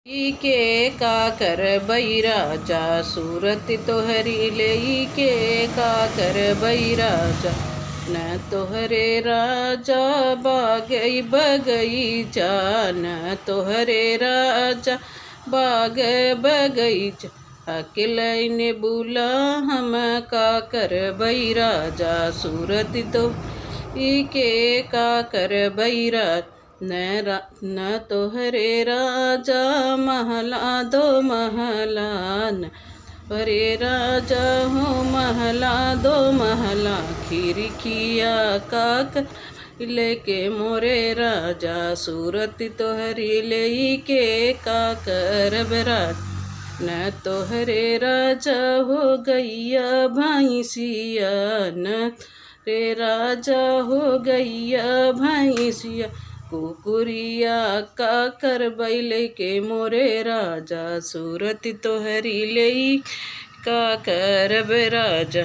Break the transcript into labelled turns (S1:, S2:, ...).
S1: के का कर बैराजा सूरत तोहरी ले के का कर बैराजा न तोहरे राजा बागई बगईचा न तोहरे राजा बाग बगईचा अकेले बुला हम का कर बैराजा सूरत तो के का कर बैराजा न तोहरे राजा महला दो महलान हरे राजा हो महला दो महला खिड़किया काक लेके मोरे राजा सूरत तोहरी ले के का कर बरात न तोहरे राजा हो गैया भैंसिया न रे राजा हो गैया भैंसिया कुकुरिया का कर बैले के मोरे राजा सूरत तोहरी ले का कर राजा।